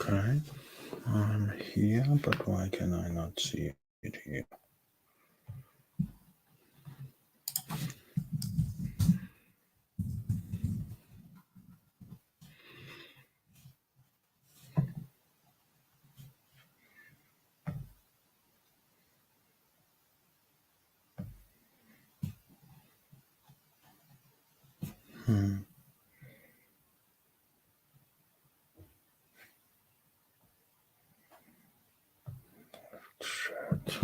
Okay, I'm here, but why can I not see it here? Chat.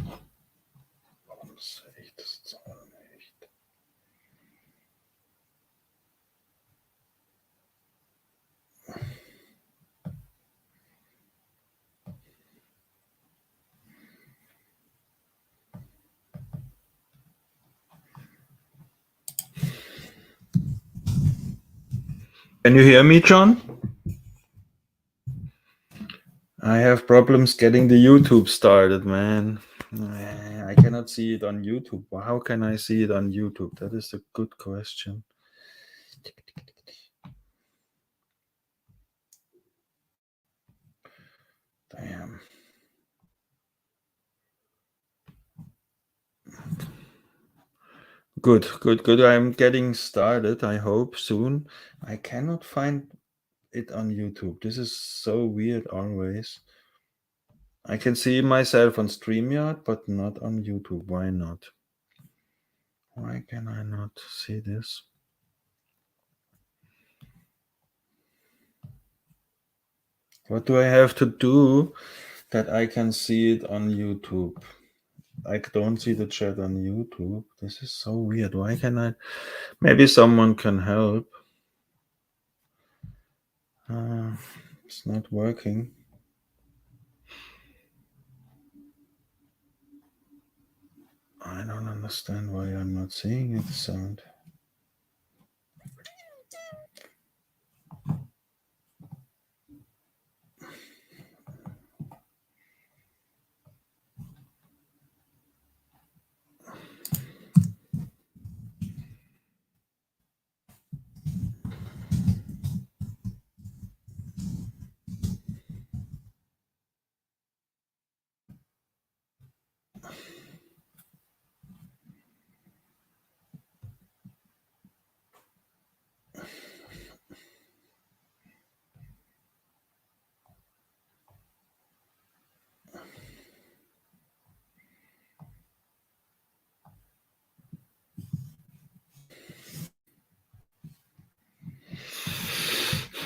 Warum sehe ich das Zahl nicht? Can you hear me, John? I have problems getting the YouTube started, man. I cannot see it on YouTube. How can I see it on YouTube? That is a good question. Damn. Good. I'm getting started, I hope, soon. I cannot find it on YouTube. This is so weird always. I can see myself on StreamYard, but not on YouTube. Why not? Why can I not see this? What do I have to do that I can see it on YouTube? I don't see the chat on YouTube. This is so weird. Why can I? Maybe someone can help. It's not working. I don't understand why I'm not seeing it. Sound.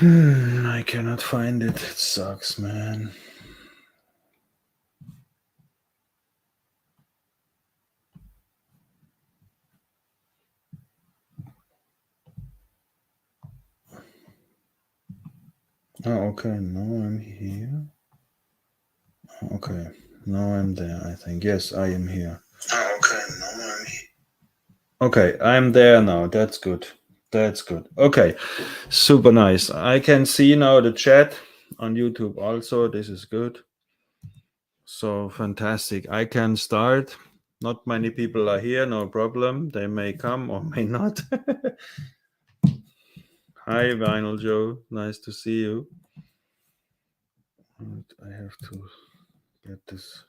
I cannot find it. It sucks, man. Oh, okay. Now I'm here. Okay. Now I'm there, I think. Yes, I am here. Oh, okay. Now I'm here. Okay, I'm there now. That's good. That's good. Okay. Super nice. I can see now the chat on YouTube also. This is good. So fantastic. I can start. Not many people are here, no problem. They may come or may not. Hi, Vinyl Joe. Nice to see you. And I have to get this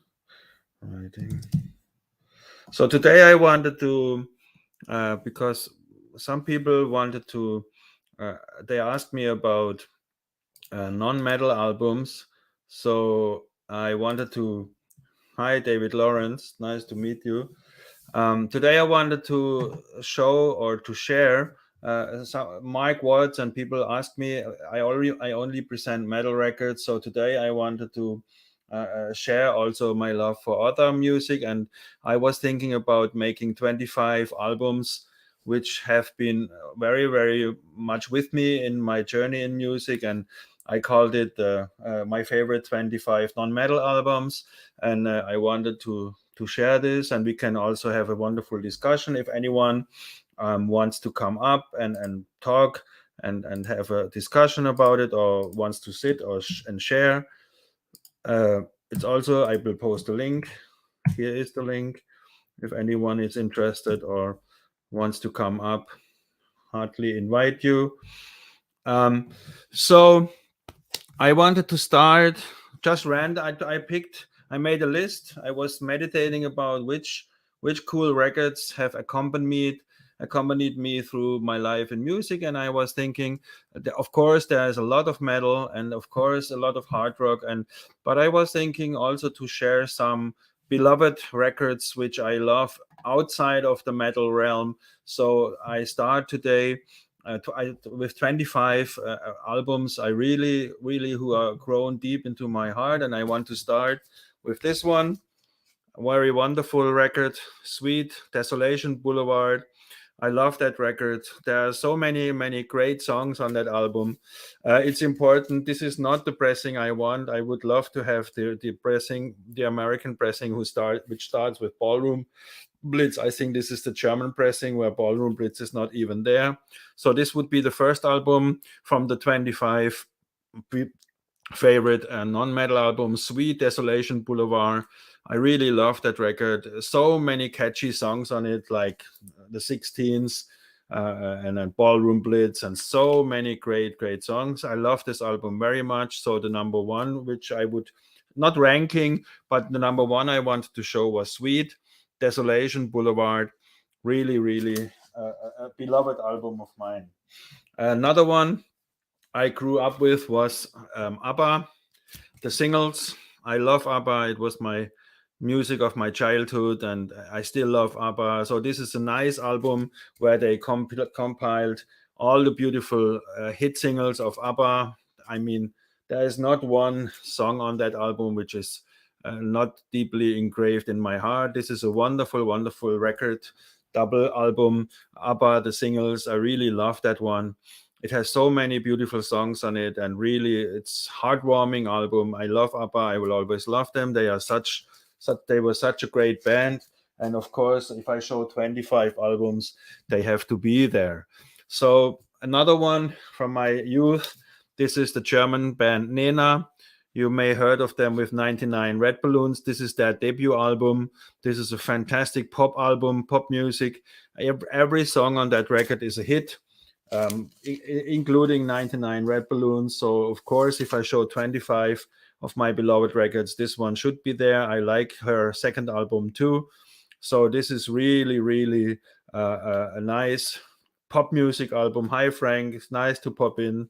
writing. So today I wanted to, because some people wanted to, they asked me about non-metal albums. So I wanted to, hi, David Lawrence. Nice to meet you. Today I wanted to show or to share some Mike Watts, and people ask me. I only present metal records, so today I wanted to share also my love for other music, and I was thinking about making 25 albums which have been very very much with me in my journey in music, and I called it my favorite 25 non-metal albums, and I wanted to share this, and we can also have a wonderful discussion if anyone wants to come up and talk and have a discussion about it, or wants to sit and share. It's also, I will post a link. Here is the link. If anyone is interested or wants to come up, heartily invite you. So I wanted to start just random. I made a list. I was meditating about which cool records have accompanied me through my life in music, and I was thinking, of course, there's a lot of metal, and of course, a lot of hard rock, but I was thinking also to share some beloved records which I love outside of the metal realm. So I start today with 25 albums I really who are grown deep into my heart, and I want to start with this one, a very wonderful record, Sweet Desolation Boulevard. I love that record. There are so many great songs on that album. It's important. This is not the pressing I want. I would love to have the pressing, the American pressing, which starts with Ballroom Blitz. I think this is the German pressing where Ballroom Blitz is not even there. So this would be the first album from the 25 favorite non-metal album, Sweet Desolation Boulevard. I really love that record. So many catchy songs on it, like the 16s and then Ballroom Blitz, and so many great songs. I love this album very much. So the number one, which I would not ranking, but the number one I wanted to show was Sweet Desolation Boulevard. Really a beloved album of mine. Another one I grew up with was Abba, the singles. I love Abba. It was my music of my childhood, and I still love Abba. So this is a nice album where they compiled all the beautiful hit singles of Abba. I mean, there is not one song on that album which is not deeply engraved in my heart. This is a wonderful record, double album, Abba, the singles. I really love that one. It has so many beautiful songs on it, and really, it's heartwarming album. I love Abba. I will always love them. They were such a great band. And of course, if I show 25 albums, they have to be there. So another one from my youth. This is the German band Nena. You may heard of them with 99 Red Balloons. This is their debut album. This is a fantastic pop album, pop music. Every song on that record is a hit, including 99 Red Balloons. So, of course, if I show 25 of my beloved records, this one should be there. I like her second album too. So, this is really a nice pop music album. Hi, Frank. It's nice to pop in.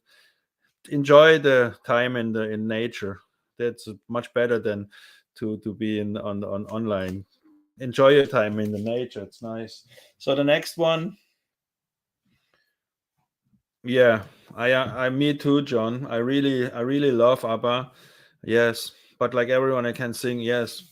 Enjoy the time in nature. That's much better than to be on online. Enjoy your time in the nature. It's nice. So the next one, yeah, I me too, John. I really love ABBA. Yes, but like everyone, I can sing. Yes,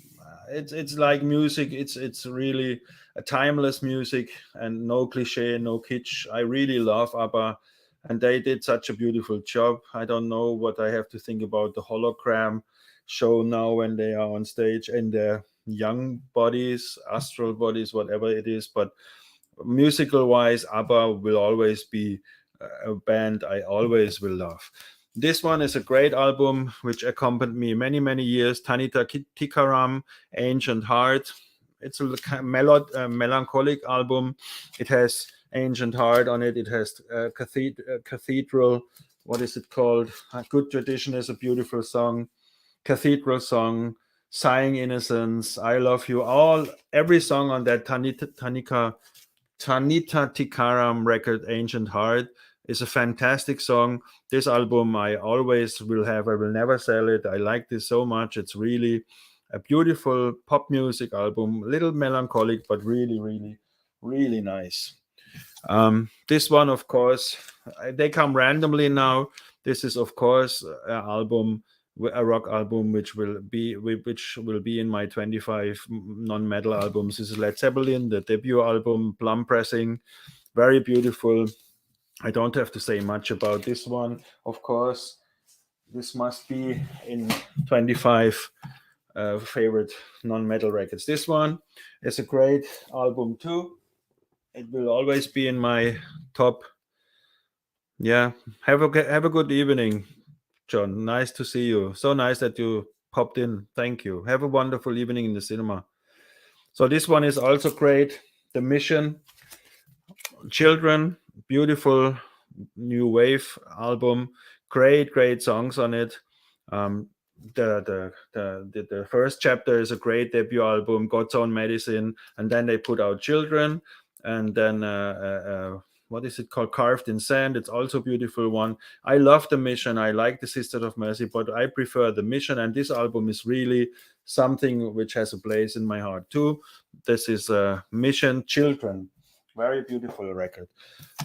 it's like music. It's really a timeless music and no cliche, no kitsch. I really love ABBA, and they did such a beautiful job. I don't know what I have to think about the hologram show now when they are on stage in their young bodies, astral bodies, whatever it is. But musical wise, ABBA will always be a band I always will love. This one is a great album which accompanied me many years. Tanita Tikaram, Ancient Heart. It's a melancholic album. It has Ancient Heart on it. It has Cathedral. What is it called? A Good Tradition is a beautiful song. Cathedral song. Sighing Innocence. I Love You. Every song on that Tanita Tikaram record, Ancient Heart, is a fantastic song. This album I always will have. I will never sell it. I like this so much. It's really a beautiful pop music album, a little melancholic, but really nice. This one, of course, they come randomly now. This is, of course, a rock album, which will be in my 25 non-metal albums. This is Led Zeppelin, the debut album, plum pressing, very beautiful. I don't have to say much about this one. Of course, this must be in 25 favorite non-metal records. This one is a great album too. It will always be in my top. Yeah, have a good evening, John. Nice to see you. So nice that you popped in. Thank you. Have a wonderful evening in the cinema. So this one is also great. The Mission, Children, beautiful new wave album. Great songs on it. Um, the first chapter is a great debut album, God's Own Medicine, and then they put out Children, and then what is it called, Carved in Sand. It's also a beautiful one. I love The Mission, I like the Sisters of Mercy, but I prefer The Mission, and this album is really something which has a place in my heart too. This is Mission, Children, very beautiful record.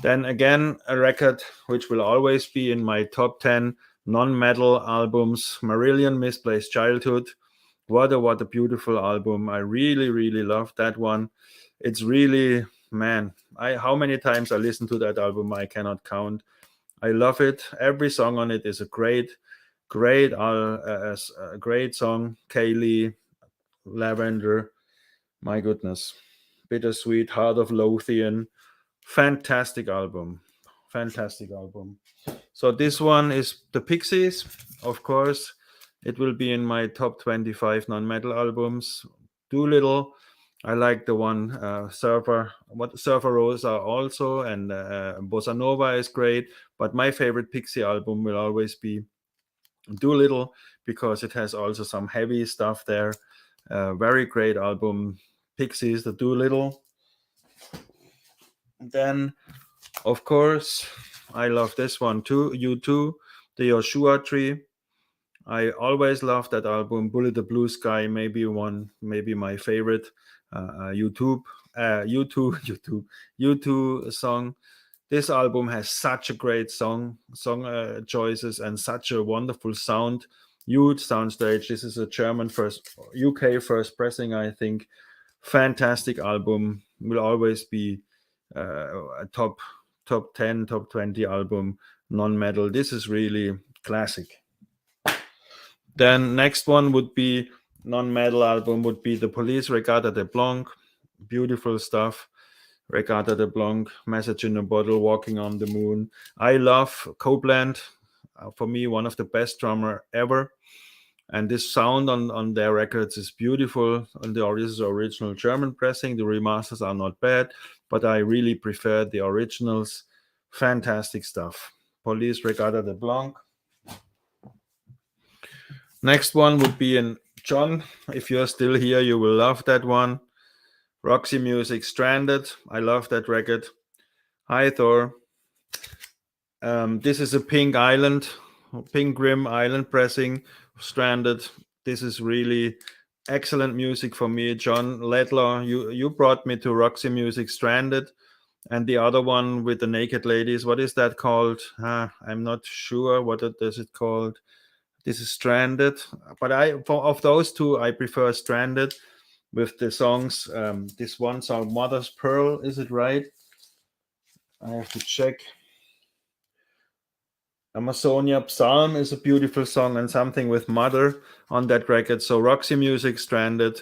Then again, a record which will always be in my top 10 non-metal albums, Marillion, Misplaced Childhood. What a beautiful album. I really love that one. It's really, man, I how many times I listened to that album I cannot count. I love it. Every song on it is a great song. Kaylee, Lavender, my goodness. Bittersweet, Heart of Lothian. Fantastic album. Fantastic album. So this one is the Pixies, of course. It will be in my top 25 non-metal albums. Doolittle, I like the one Surfer Rosa also, and Bossa Nova is great. But my favorite Pixie album will always be Doolittle, because it has also some heavy stuff there. Very great album, Pixies, the Doolittle. Then, of course, I love this one too. U2, the Joshua Tree. I always love that album. Bullet the Blue Sky, maybe my favorite. YouTube song. This album has such a great song choices, and such a wonderful sound. Huge soundstage. This is a German first, UK first pressing, I think. Fantastic album. Will always be a top 10, top 20 album, non-metal. This is really classic. Then next one would be non-metal album, would be The Police, Regatta de Blanc. Beautiful stuff. Regatta de Blanc, Message in a Bottle, Walking on the Moon. I love Copeland. For me, one of the best drummer ever. And this sound on their records is beautiful. And this is original German pressing. The remasters are not bad, but I really prefer the originals. Fantastic stuff. Police, Regatta de Blanc. Next one would be in John. If you're still here, you will love that one. Roxy Music, Stranded. I love that record. Hi, Thor. This is a Pink Grim Island pressing, Stranded. This is really excellent music for me. John Ledlow, you brought me to Roxy Music, Stranded. And the other one with the naked ladies, what is that called? I'm not sure. What is it called? This is Stranded. But of those two, I prefer Stranded with the songs. This one song, Mother's Pearl, is it right? I have to check. Amazonia Psalm is a beautiful song, and something with Mother on that record. So Roxy Music, Stranded,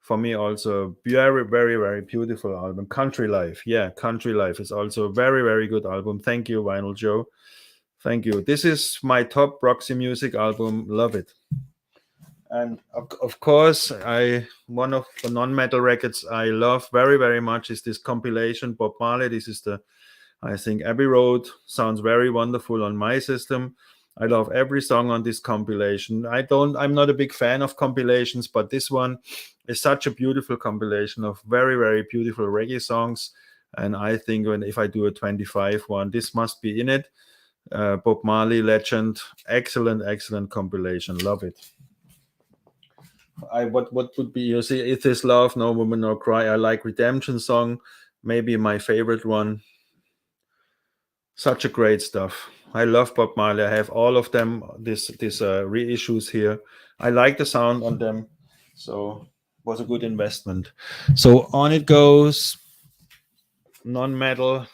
for me also very beautiful album. Country Life, Country Life is also a very good album. Thank you, Vinyl Joe. Thank you. This is my top Roxy Music album. Love it. And of course, one of the non-metal records I love very much is this compilation, Bob Marley. This is I think Abbey Road sounds very wonderful on my system. I love every song on this compilation. I'm not a big fan of compilations, but this one is such a beautiful compilation of very beautiful reggae songs. And I think if I do a 25 one, this must be in it. Bob Marley, legend, excellent compilation. Love it. What would be, you see, Is This Love, No Woman No Cry? I like Redemption Song, maybe my favorite one. Such a great stuff. I love Bob Marley. I have all of them. These reissues here. I like the sound on them, so it was a good investment. So on it goes. Non-metal.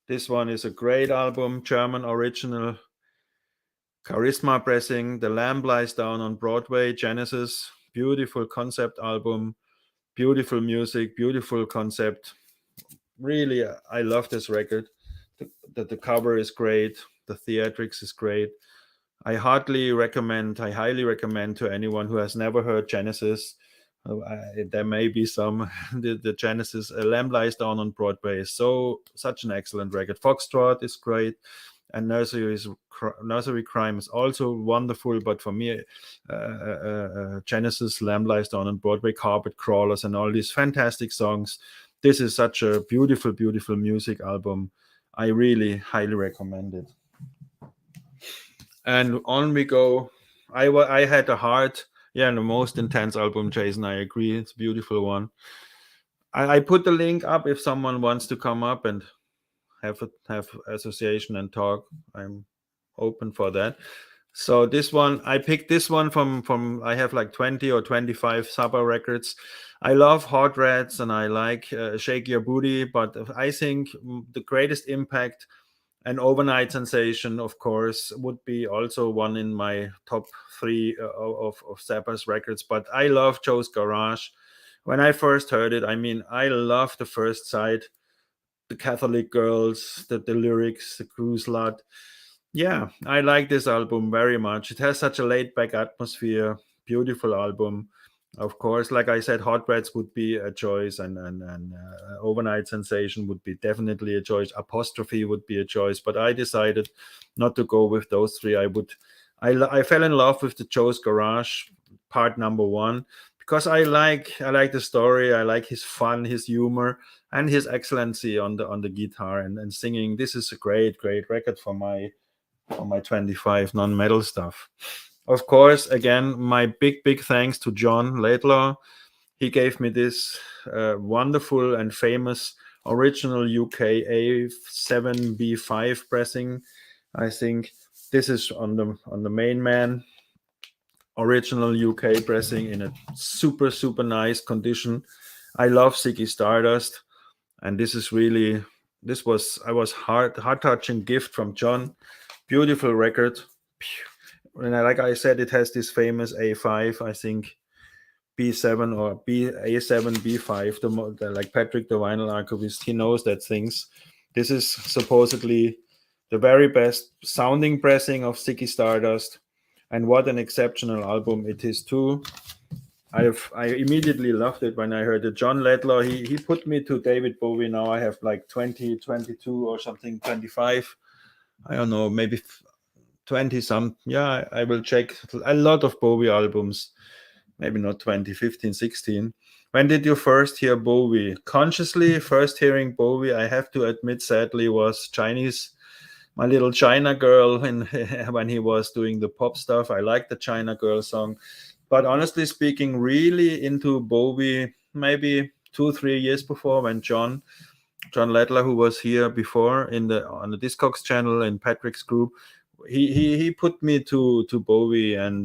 This one is a great album, German original. Charisma pressing. The Lamb Lies Down on Broadway. Genesis. Beautiful concept album. Beautiful music. Beautiful concept. Really, I love this record. The cover is great. The theatrics is great. I highly recommend to anyone who has never heard Genesis. There may be some. The Genesis Lamb Lies Down on Broadway is such an excellent record. Foxtrot is great, and Nursery Crime is also wonderful. But for me, Genesis Lamb Lies Down on Broadway, Carpet Crawlers, and all these fantastic songs. This is such a beautiful, beautiful music album. I really highly recommend it. And on we go. I had a hard, yeah, the most intense album, Jason. I agree. It's a beautiful one. I put the link up if someone wants to come up and have association and talk. I'm open for that. So this one, I picked this one from I have like 20 or 25 Zappa records. I love Hot Rats and I like Shake Your Booty, but I think the greatest impact and Overnight Sensation, of course, would be also one in my top three of Zappa's records. But I love Joe's Garage. When I first heard it, I mean, I love the first side, the Catholic girls, the lyrics, the cruise lot. Yeah, I like this album very much. It has such a laid back atmosphere, beautiful album. Of course, like I said, Hot Rats would be a choice, and Overnight Sensation would be definitely a choice. Apostrophe would be a choice, but I decided not to go with those three. I fell in love with the Joe's Garage part number one because I like the story. I like his fun, his humor, and his excellency on the guitar and singing. This is a great record for my 25 non-metal stuff. Of course, again, my big thanks to John Laidlaw. He gave me this wonderful and famous original UK A7B5 pressing. I think this is on the main man original UK pressing in a super nice condition. I love Ziggy Stardust, and this was heart touching gift from John. Beautiful record. And like I said, it has this famous A5, I think B7 or A7 B5. Like Patrick, the vinyl archivist, he knows that things. This is supposedly the very best sounding pressing of Ziggy Stardust, and what an exceptional album it is too. I immediately loved it when I heard it. John Laidlaw, he put me to David Bowie. Now I have like 20, 22 or something, 25. I don't know, maybe 20 some. Yeah, I will check a lot of Bowie albums. Maybe not 20, 15, 16. When did you first hear Bowie? Consciously, first hearing Bowie, I have to admit, sadly, was Chinese. My Little China Girl, when he was doing the pop stuff. I liked the China Girl song. But honestly speaking, really into Bowie, maybe 2-3 years before, when John Laidlaw, who was here before on the Discogs channel in Patrick's group, he put me to Bowie and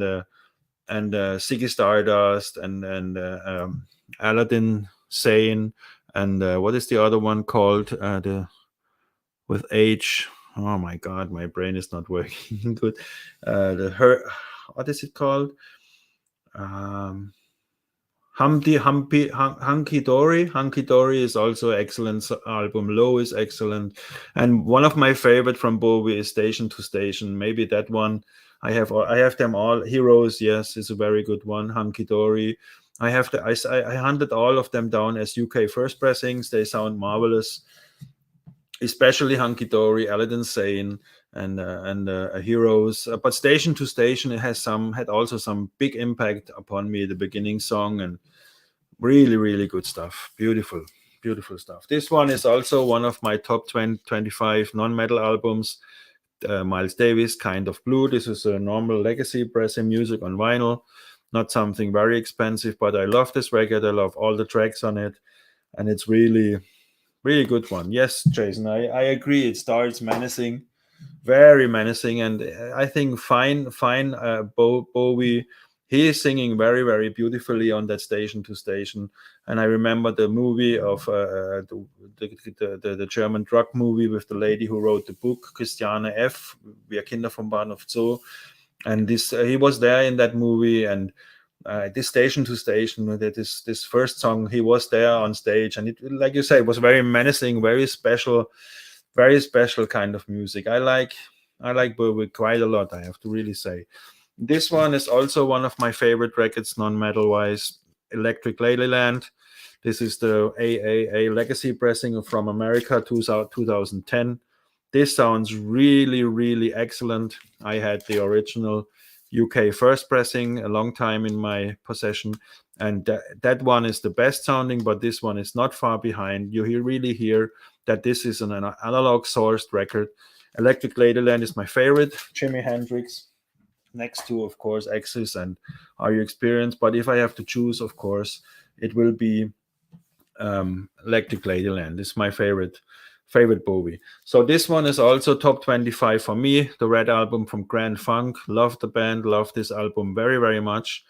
Ziggy Stardust and Aladdin Sane and what is the other one called? The with H. Oh my God, my brain is not working good. What is it called? Hunky Dory. Hunky Dory is also an excellent album. Low is excellent, and one of my favorite from Bowie is Station to Station. Maybe that one. I have them all. Heroes, yes, is a very good one. Hunky Dory. I hunted all of them down as UK first pressings. They sound marvelous, especially Hunky Dory, Aladdin Sane, and Heroes. But Station to Station, it had also some big impact upon me. The beginning song and really good stuff. Beautiful stuff. This one is also one of my top 20, 25 non-metal albums. Miles Davis, Kind of Blue. This is a normal legacy pressing music on vinyl, not something very expensive, but I love this record. I love all the tracks on it, and it's really good one. Yes, Jason, I agree. It starts menacing, very menacing, and I think fine. Bowie, he is singing very beautifully on that Station to Station. And I remember the movie of the German drug movie with the lady who wrote the book, Christiane F. Wir Kinder vom Bahnhof Zoo, and this he was there in that movie, and this Station to Station, this first song, he was there on stage, and it, like you say, it was very menacing, very special kind of music. I like Bowie quite a lot, I have to really say. This one is also one of my favorite records, non-metal wise. Electric Ladyland. This is the AAA legacy pressing from America, 2010. This sounds really, really excellent. I had the original UK first pressing a long time in my possession, and that one is the best sounding, but this one is not far behind. Really hear that this is an analog sourced record. Electric Ladyland is my favorite. Jimi Hendrix, next to, of course, Axis and Are You Experienced? But if I have to choose, of course, it will be Electric Ladyland. It's my favorite Bowie. So this one is also top 25 for me. The Red Album from Grand Funk. Love the band, love this album very, very much.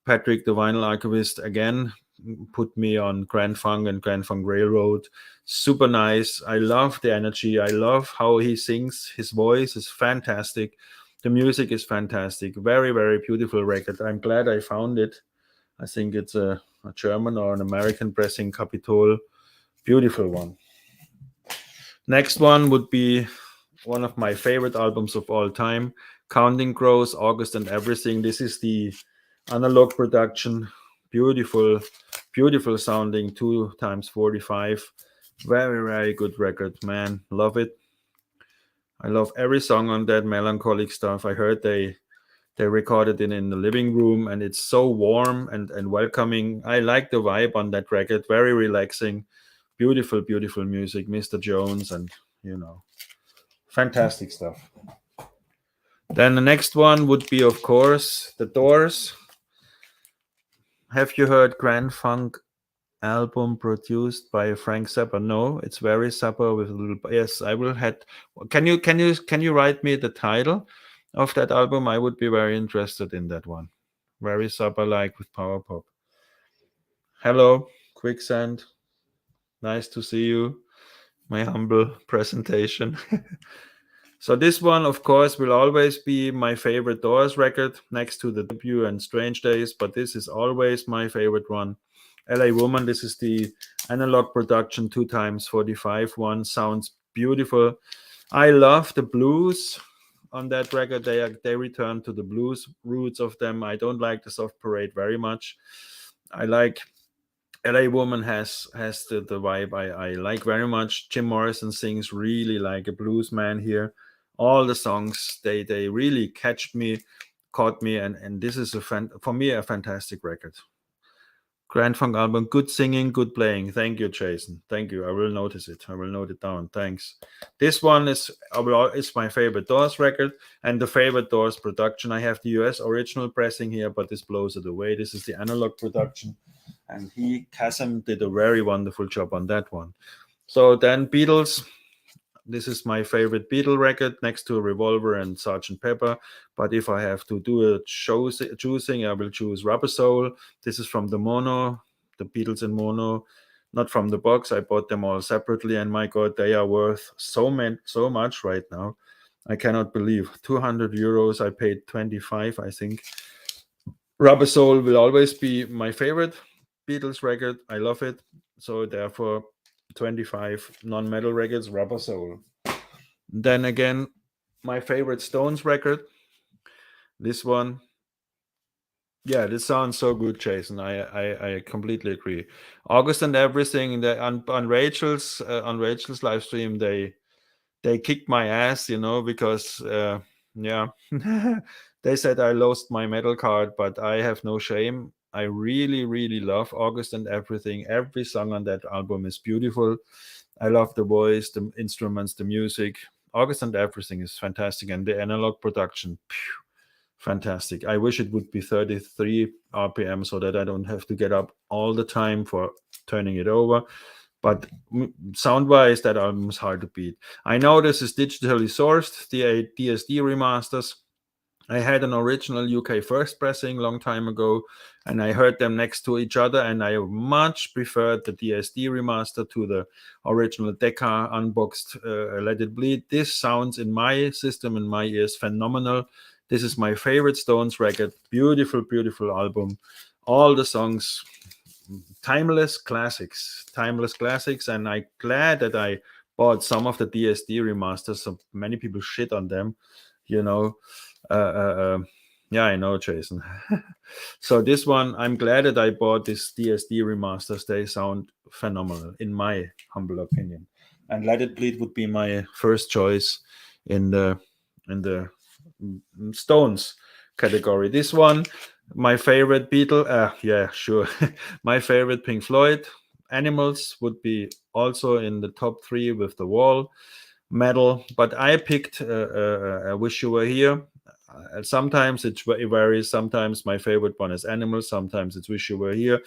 Patrick, the Vinyl Archivist, again put me on Grand Funk and Grand Funk Railroad. Super nice. I love the energy. I love how he sings. His voice is fantastic. The music is fantastic. Very, very beautiful record. I'm glad I found it. I think it's a German or an American pressing, Capitol. Beautiful one. Next one would be one of my favorite albums of all time, Counting Crows, August and Everything. This is the analog production. Beautiful, beautiful sounding, 2x45. Very, very good record, man. Love it. I love every song on that melancholic stuff. I heard they recorded it in the living room, and it's so warm and welcoming. I like the vibe on that record. Very relaxing. Beautiful, beautiful music. Mr. Jones, and fantastic stuff. Then the next one would be, of course, The Doors. Have you heard Grand Funk album produced by Frank Zappa? No, it's very Zappa with a little. Yes, I will have. Can you write me the title of that album? I would be very interested in that one. Very Zappa like with power pop. Hello, Quicksand. Nice to see you. My humble presentation. So this one, of course, will always be my favorite Doors record next to the debut and Strange Days, but this is always my favorite one. LA Woman, this is the analog production 2x45 one. Sounds beautiful. I love the blues on that record. They return to the blues roots of them. I don't like the Soft Parade very much. I like LA Woman has the vibe I like very much. Jim Morrison sings really like a blues man here. All the songs they really caught me, and this is for me a fantastic record. Grand Funk album, good singing, good playing. Thank you, Jason. Thank you. I will notice it. I will note it down. Thanks. This one is my favorite Doors record and the favorite Doors production. I have the US original pressing here, but this blows it away. This is the analog production, and Kasim did a very wonderful job on that one. So then Beatles. This is my favorite Beatle record next to Revolver and Sgt. Pepper. But if I have to do a choosing, I will choose Rubber Soul. This is from the mono, the Beatles in mono, not from the box. I bought them all separately, and my God, they are worth so much right now. I cannot believe 200 euros. I paid 25, I think. Rubber Soul will always be my favorite Beatles record. I love it. So therefore, 25 non-metal records, Rubber Soul. Then again, my favorite Stones record, this one. Yeah, this sounds so good, Jason. I completely agree. August and Everything. On Rachel's live stream, they kicked my ass, because yeah, they said I lost my metal card, but I have no shame. I really, really love August and Everything. Every song on that album is beautiful. I love the voice, the instruments, the music. August and Everything is fantastic, and the analog production, fantastic. I wish it would be 33 RPM so that I don't have to get up all the time for turning it over. But sound-wise, that album is hard to beat. I know this is digitally sourced, the DSD remasters. I had an original UK first pressing long time ago, and I heard them next to each other, and I much preferred the DSD remaster to the original Decca unboxed Let It Bleed. This sounds in my system, in my ears, phenomenal. This is my favorite Stones record. Beautiful, beautiful album. All the songs, timeless classics, and I'm glad that I bought some of the DSD remasters. So many people shit on them, you know. Yeah, I know, Jason. So this one, I'm glad that I bought this DSD remasters. They sound phenomenal, in my humble opinion. And Let It Bleed would be my first choice in the Stones category. This one, my favorite Beatle. Yeah, sure. My favorite Pink Floyd. Animals would be also in the top three with The Wall. Metal, but I picked Wish You Were Here. Sometimes it varies. Sometimes my favorite one is Animals. Sometimes it's Wish You Were Here.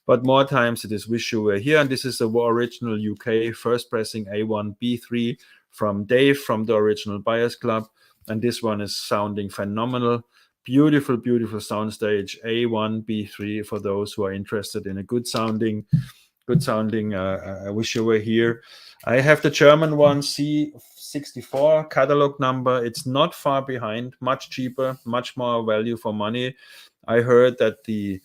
But more times it is Wish You Were Here. And this is the original UK first pressing A1B3 from Dave from the original Buyers Club. And this one is sounding phenomenal. Beautiful, beautiful soundstage. A1B3 for those who are interested in a good sounding Wish You Were Here. I have the German one, C64 catalog number. It's not far behind, much cheaper, much more value for money. I heard that the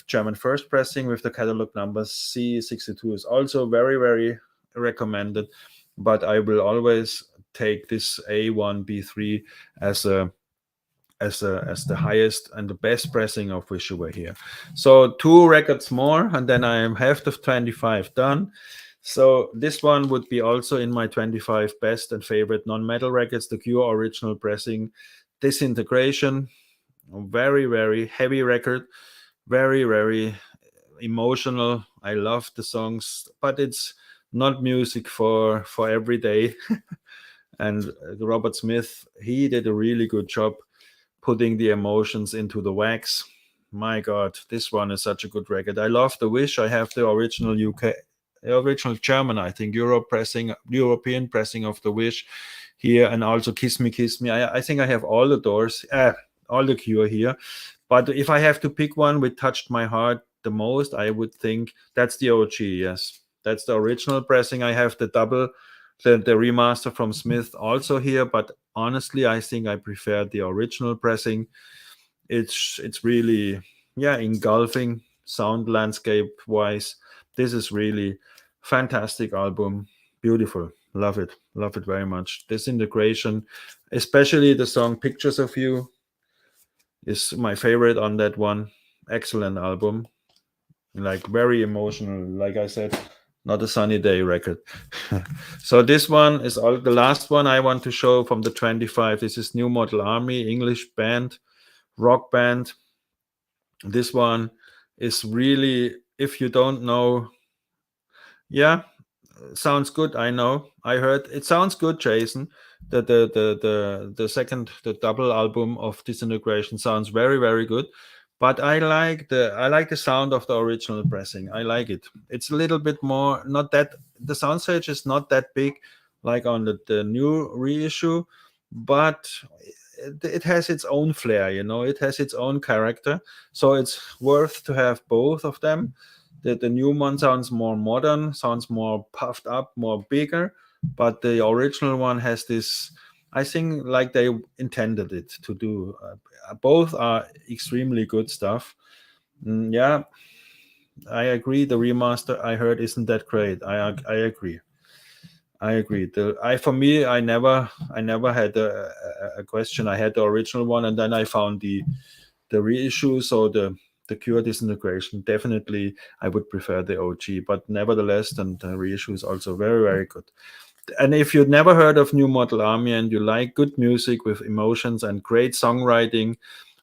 German first pressing with the catalog number C62 is also very, very recommended. But I will always take this A1B3 as a as the highest and the best pressing of Wish You Were Here. So 2 records more, and then I am half the 25 done. So this one would be also in my 25 best and favorite non-metal records. The Cure original pressing, Disintegration, very very heavy record, very very emotional. I love the songs, but it's not music for every day. And Robert Smith, he did a really good job putting the emotions into the wax. My God, this one is such a good record. I love The Wish. I have the original UK, original German, I think, European pressing of The Wish here, and also Kiss Me, Kiss Me. I think I have all the Doors, all the Cure here. But if I have to pick one which touched my heart the most, I would think that's the OG. Yes, that's the original pressing. I have the double, the remaster from Smith also here, but honestly, I think I prefer the original pressing. It's really, yeah, engulfing sound landscape wise. This is really fantastic album. Beautiful. Love it very much. Disintegration, especially the song Pictures of You, is my favorite on that one. Excellent album. Like very emotional, like I said, not a sunny day record. So this one is all the last one I want to show from the 25. This is New Model Army, English band, rock band. This one is really, if you don't know, yeah, sounds good. I know. I heard it sounds good, Jason. The second, the double album of Disintegration sounds very very good. But I like the sound of the original pressing. I like it. It's a little bit more, not that the soundstage is not that big like on the new reissue, but it has its own flair. It has its own character. So it's worth to have both of them. The new one sounds more modern, sounds more puffed up, more bigger, but the original one has this. I think like they intended it to do. Both are extremely good stuff. Yeah, I agree. The remaster I heard isn't that great. I agree. I agree. For me, I never had a question. I had the original one, and then I found the reissue. So the Cure Disintegration, definitely I would prefer the OG, but nevertheless, and the reissue is also very very good. And if you've never heard of New Model Army and you like good music with emotions and great songwriting,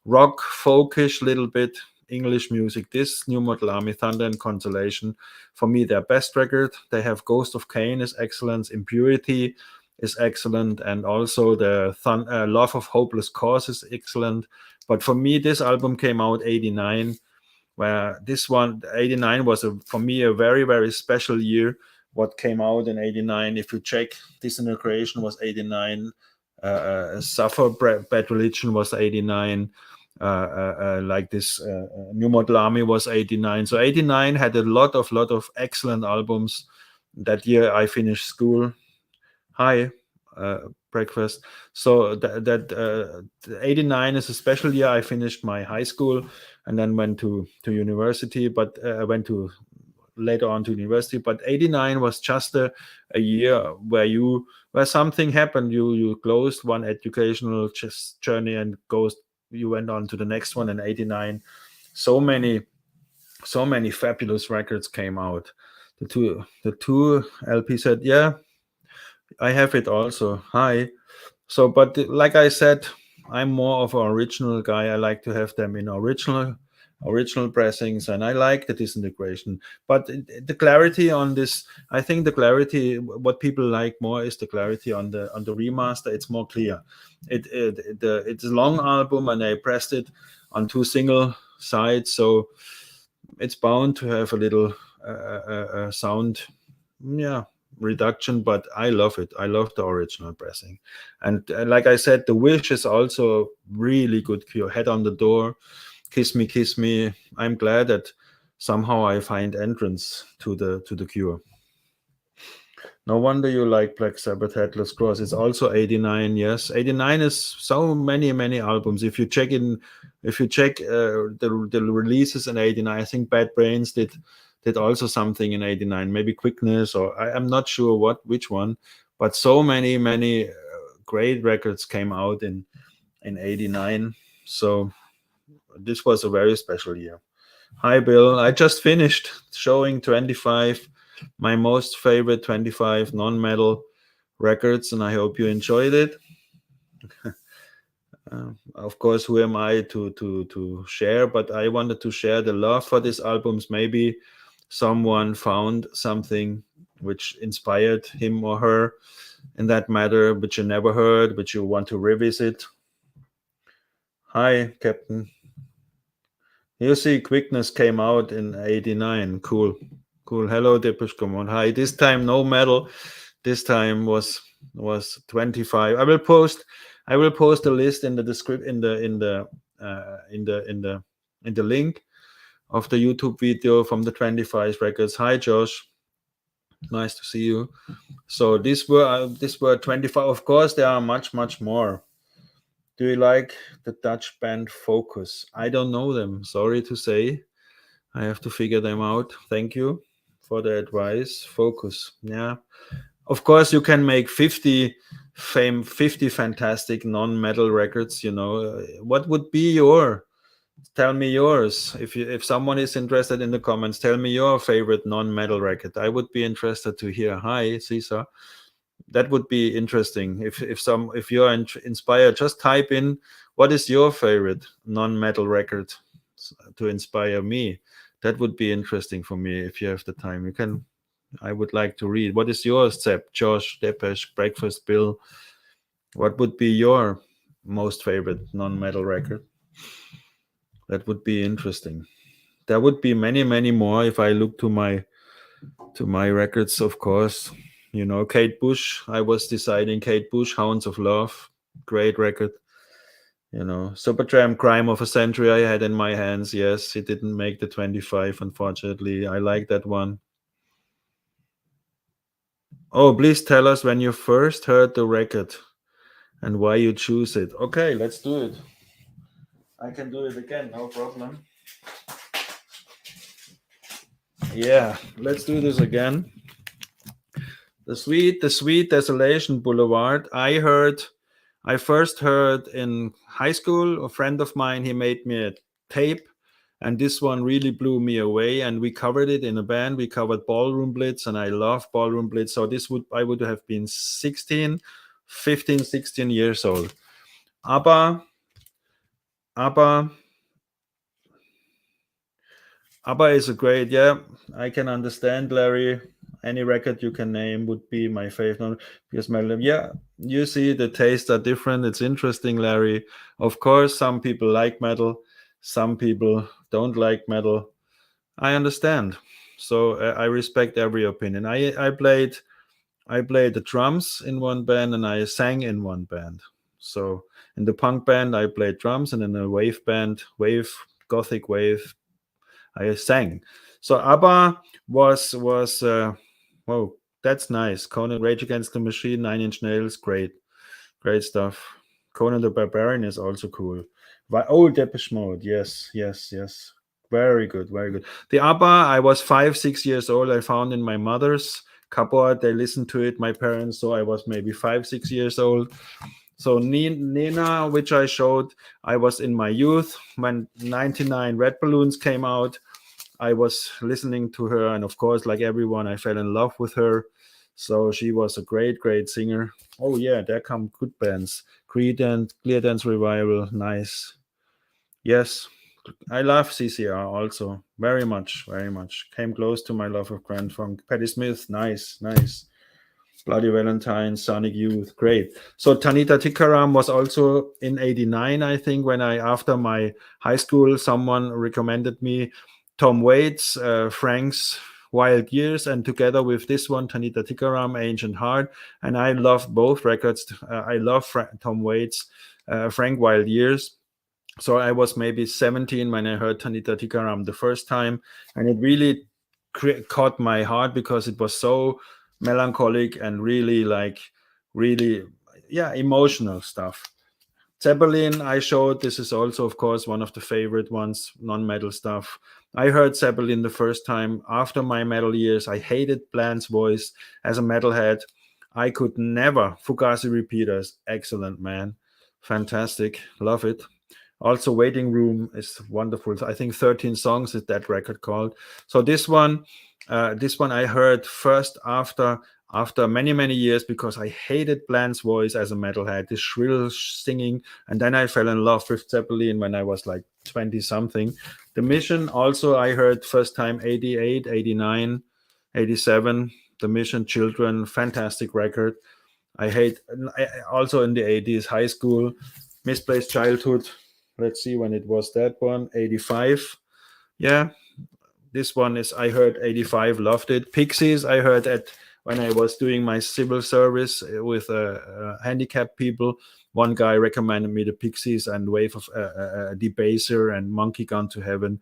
rock, folkish, little bit English music, this New Model Army, Thunder and Consolation, for me, their best record. They have Ghost of Cain is excellent, Impurity is excellent, and also the Love of Hopeless Cause is excellent. But for me, this album came out 89, where this one 89 was for me a very very special year. What came out in 89, if you check, Disintegration was 89, Suffer Bad Religion was 89, like this New Model Army was 89. So 89 had a lot of excellent albums. That year I finished school. Hi, breakfast. So that 89 is a special year. I finished my high school and then went to university, but I went to later on to university. But 89 was just a year where something happened. You closed one educational journey and you went on to the next one in '89. So many fabulous records came out. The two LP said, yeah, I have it also. Hi. So, but like I said, I'm more of an original guy. I like to have them in original pressings, and I like the disintegration. But the clarity on this, I think the clarity, what people like more is the clarity on the remaster. It's more clear. It's a long album, and I pressed it on two single sides, so it's bound to have a little sound, yeah, reduction, but I love it. I love the original pressing. And like I said, the Wish is also really good cure. Head on the Door, Kiss Me. I'm glad that somehow I find entrance to the Cure. No wonder you like Black Sabbath, Headless Cross. It's also '89. Yes, '89 is so many albums. If you check the releases in '89, I think Bad Brains did also something in '89. Maybe Quickness, or I'm not sure which one. But so many great records came out in '89. So this was a very special year. Hi, Bill. I just finished showing 25, my most favorite 25 non-metal records, and I hope you enjoyed it. Of course, who am I to share? But I wanted to share the love for these albums. Maybe someone found something which inspired him or her in that matter, which you never heard, which you want to revisit. Hi, Captain. You see, Quickness came out in '89. Cool. Hello, Depeche Mode. Hi. This time no metal. This time was 25. I will post a list in the description in the link of the YouTube video from the 25 records. Hi, Josh. Nice to see you. So these were 25. Of course, there are much more. Do you like the Dutch band Focus? I don't know them. Sorry to say. I have to figure them out. Thank you for the advice. Focus. Yeah. Of course, you can make 50 fantastic non-metal records. What would be tell me yours. If someone is interested in the comments, tell me your favorite non-metal record. I would be interested to hear. Hi, Caesar. That would be interesting. If you're inspired, just type in what is your favorite non-metal record to inspire me. That would be interesting for me. If you have the time, you can. I would like to read. What is yours, Sepp, Josh, Depeche, Breakfast, Bill? What would be your most favorite non-metal record? That would be interesting. There would be many more if I look to my records, of course. Kate Bush. I was deciding Kate Bush, Hounds of Love, great record. Supertramp, Crime of a Century I had in my hands. Yes, it didn't make the 25, unfortunately. I like that one. Oh, please tell us when you first heard the record and why you choose it. Okay, let's do it. I can do it again, no problem. Yeah, let's do this again. The sweet Desolation, Boulevard. I first heard in high school. A friend of mine, he made me a tape, and this one really blew me away. And we covered it in a band. We covered Ballroom Blitz, and I love Ballroom Blitz. So I would have been 16 years old. Abba is a great, yeah. I can understand, Larry. Any record you can name would be my favorite because yeah, you see the tastes are different. It's interesting, Larry. Of course, some people like metal, some people don't like metal. I understand. So I respect every opinion. I played the drums in one band and I sang in one band. So in the punk band I played drums, and in a wave band, gothic wave, I sang. So Abba was whoa, that's nice. Conan, Rage Against the Machine, Nine Inch Nails, great stuff. Conan the Barbarian is also cool. Oh, Depeche Mode, yes. Very good. The Abba, I was 5-6 years old. I found in my mother's cupboard. They listened to it, my parents. So I was maybe 5-6 years old. So Nena, which I showed, I was in my youth when 99 Red Balloons came out. I was listening to her, and of course, like everyone, I fell in love with her. So she was a great, great singer. Oh yeah, there come good bands. Creedence, Clear Dance Revival, nice. Yes, I love CCR also very much, very much. Came close to my love of Grand Funk. Patti Smith, nice, nice. Bloody Valentine, Sonic Youth, great. So Tanita Tikaram was also in '89, I think, when I, after my high school, someone recommended me Tom Waits, Frank's Wild Years, and together with this one, Tanita Tikaram, Ancient Heart. And I love both records. I love Tom Waits, Frank Wild Years. So I was maybe 17 when I heard Tanita Tikaram the first time, and it really caught my heart because it was so melancholic and really like really yeah emotional stuff. Zeppelin I showed, this is also of course one of the favorite ones, non-metal stuff. I heard Zeppelin the first time after my metal years. I hated Blanc's voice as a metalhead. I could never. Fugazi repeaters, excellent man, fantastic, love it. Also Waiting Room is wonderful. I think 13 songs is that record called. So this one I heard first after many many years because I hated Blanc's voice as a metalhead, this shrill singing, and then I fell in love with Zeppelin when I was like 20 something. The Mission also I heard first time 88, 89, 87. The Mission, Children, fantastic record. I hate also in the 80s high school, Misplaced Childhood. Let's see when it was, that one 85. Yeah, this one is I heard 85, loved it. Pixies I heard at when I was doing my civil service with handicapped people. One guy recommended me the Pixies and Wave of Debaser and Monkey Gone to Heaven.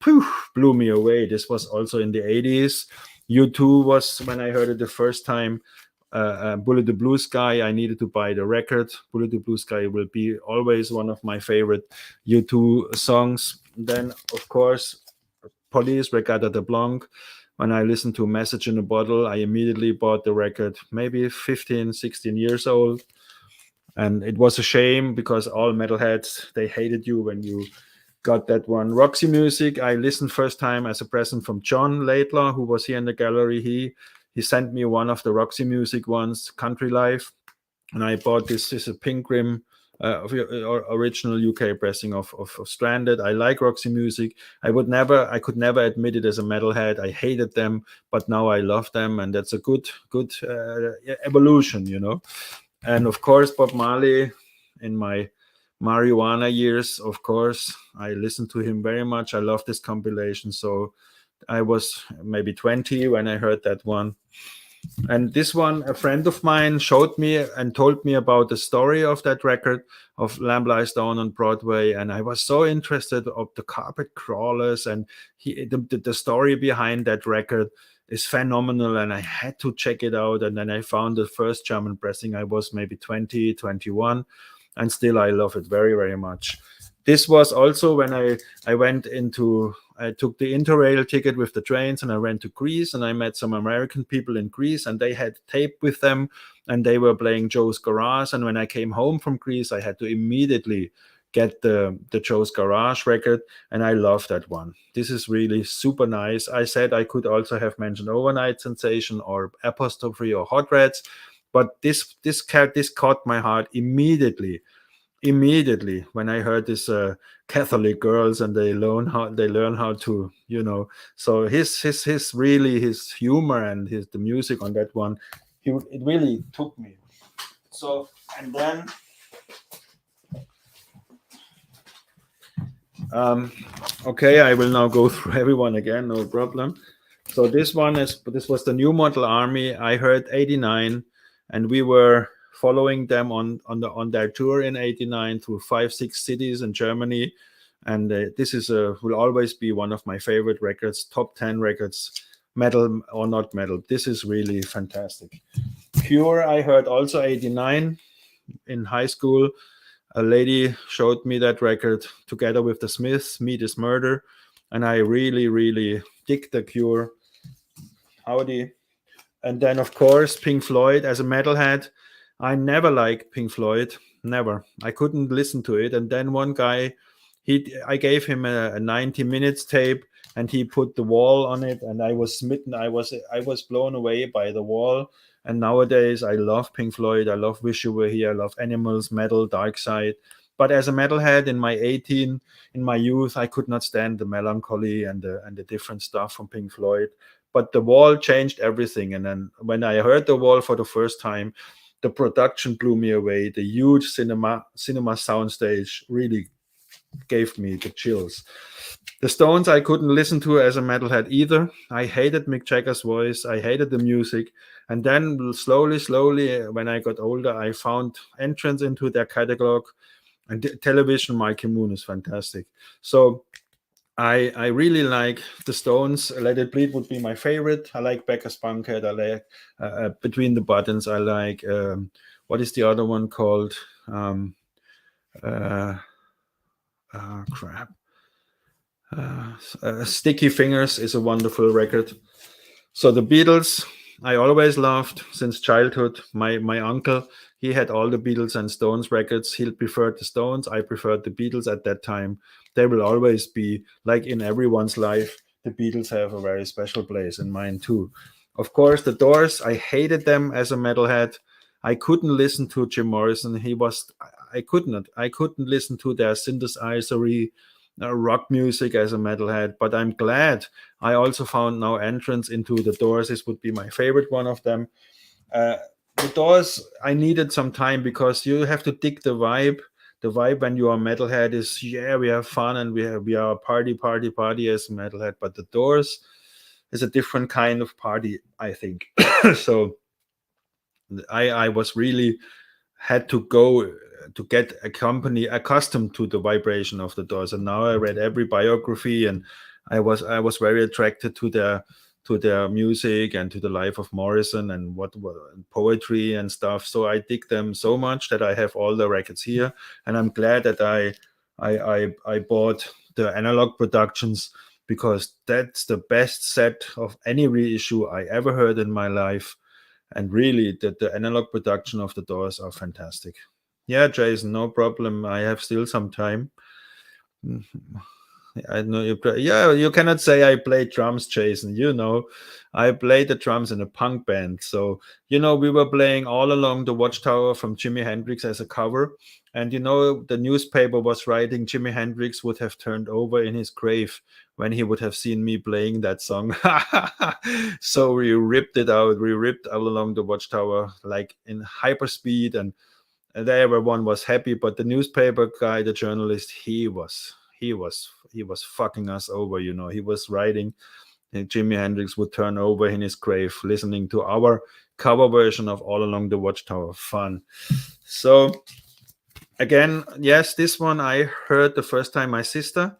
Phew, blew me away. This was also in the 80s. U2 was when I heard it the first time. Bullet the Blue Sky, I needed to buy the record. Bullet the Blue Sky will be always one of my favorite U2 songs. Then, of course, Police, Regatta de Blanc. When I listened to Message in a Bottle, I immediately bought the record, maybe 15, 16 years old. And it was a shame because all metalheads, they hated you when you got that one. Roxy Music, I listened first time as a present from John Laidlaw, who was here in the gallery. He sent me one of the Roxy Music ones, Country Life, and I bought this. This is a pink rim original UK pressing of Stranded. I like Roxy Music. I could never admit it as a metalhead. I hated them, but now I love them, and that's a good evolution, you know. And of course, Bob Marley in my marijuana years, of course, I listened to him very much. I love this compilation. So I was maybe 20 when I heard that one. And this one, a friend of mine showed me and told me about the story of that record of Lamb Lies Down on Broadway. And I was so interested of the Carpet Crawlers, and the story behind that record is phenomenal. And I had to check it out. And then I found the first German pressing. I was maybe 20, 21, and still I love it very, very much. This was also when I took the Interrail ticket with the trains, and I went to Greece, and I met some American people in Greece, and they had tape with them, and they were playing Joe's Garage. And when I came home from Greece, I had to immediately get the Joe's Garage record, and I love that one. This is really super nice. I said I could also have mentioned Overnight Sensation or Apostrophe or Hot Rats, but this caught my heart immediately when I heard this Catholic girls, and they learn how to, you know. So his really his humor and the music on that one, it really took me. So and then okay, I will now go through everyone again, no problem. So this was the New Model Army. I heard 89, and we were following them on their tour in 89 through 5-6 cities in Germany. And this will always be one of my favorite records, top 10 records, metal or not metal. This is really fantastic. Cure, I heard also 89 in high school. A lady showed me that record together with the Smiths, Meat is Murder, and I really, really dig the Cure. Howdy. And then, of course, Pink Floyd as a metalhead. I never liked Pink Floyd, never. I couldn't listen to it. And then one guy, I gave him a 90 minutes tape, and he put the Wall on it, and I was smitten. I was blown away by the Wall. And nowadays, I love Pink Floyd. I love Wish You Were Here. I love Animals, Metal, Dark Side. But as a metalhead in my youth, I could not stand the melancholy and the different stuff from Pink Floyd. But the Wall changed everything. And then when I heard the Wall for the first time, the production blew me away. The huge cinema soundstage really gave me the chills. The Stones I couldn't listen to as a metalhead either. I hated Mick Jagger's voice. I hated the music. And then slowly, when I got older, I found entrance into their catalog. And television, Michael Moon is fantastic. So I really like the Stones. Let It Bleed would be my favorite. I like Becca's Bunkhead. I like Between the Buttons. I like what is the other one called? Uh, Crap. Sticky Fingers is a wonderful record. So the Beatles, I always loved since childhood. My uncle, he had all the Beatles and Stones records. He preferred the Stones. I preferred the Beatles at that time. They will always be, like in everyone's life, the Beatles have a very special place in mine too. Of course, the Doors, I hated them as a metalhead. I couldn't listen to Jim Morrison. I couldn't listen to their synthesizery rock music as a metalhead, but I'm glad I also found now entrance into the Doors. This would be my favorite one of them. Uh, the Doors, I needed some time because you have to dig the vibe. The vibe when you are metalhead is, yeah, we have fun and we are party as a metalhead. But the Doors is a different kind of party, I think. So I was really had to go to get a company accustomed to the vibration of the Doors. And now I read every biography, and I was very attracted to their music and to the life of Morrison and what poetry and stuff. So I dig them so much that I have all the records here, and I'm glad that I bought the analog productions, because that's the best set of any reissue I ever heard in my life. And really, the analog production of the Doors are fantastic. Yeah, Jason, no problem. I have still some time. I know you play. Yeah, you cannot say I play drums, Jason. I played the drums in a punk band. So, we were playing All Along the Watchtower from Jimi Hendrix as a cover. And, the newspaper was writing Jimi Hendrix would have turned over in his grave when he would have seen me playing that song. So we ripped it out. We ripped All Along the Watchtower like in hyperspeed, and everyone was happy. But the newspaper guy, the journalist, he was fucking us over. He was writing Jimi Hendrix would turn over in his grave listening to our cover version of All Along the Watchtower. Fun. So again, yes, this one I heard the first time my sister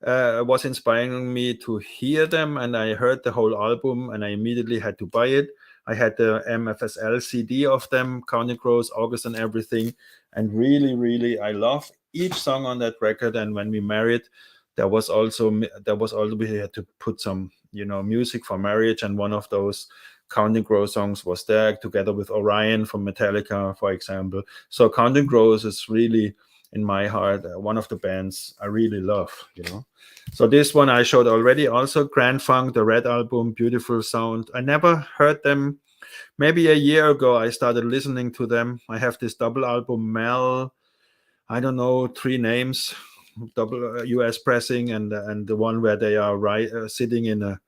was inspiring me to hear them, and I heard the whole album and I immediately had to buy it. I had the MFSL CD of them, Counting Crows, August, and everything. And really, really, I love each song on that record. And when we married, there was also we had to put some, music for marriage. And one of those Counting Crows songs was there, together with Orion from Metallica, for example. So Counting Crows is really in my heart one of the bands I really love. So this one I showed already. Also Grand Funk, the Red Album, beautiful sound. I never heard them. Maybe a year ago I started listening to them. I have this double album, Mel, I don't know, three names, double US pressing, and the one where they are sitting in a